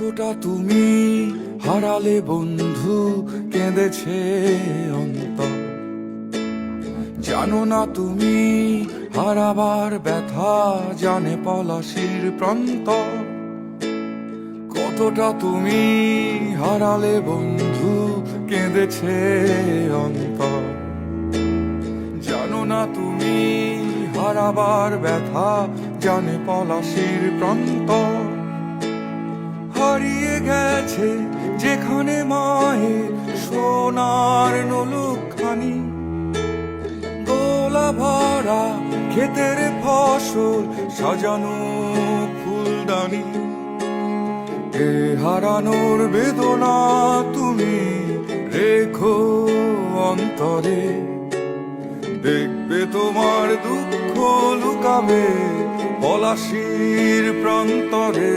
কতটা তুমি হারালে বন্ধু, কেঁদেছে অন্তর। জানো না তুমি হারাবার ব্যথা, জানে পলাশির প্রান্ত। কতটা তুমি হারালে বন্ধু, কেঁদেছে অন্তর। জানো না তুমি হারাবার ব্যথা, জানে পলাশির প্রান্ত। হারিয়ে গেছে যেখানে মায়ের সোনার নলুকখানি, দোলা ভরা ক্ষেতের ফসল, সাজানো ফুলদানি। এ হারানোর বেদনা তুমি রেখো অন্তরে, দেখবে তোমার দুঃখ লুকাবে পলাশির প্রান্তরে।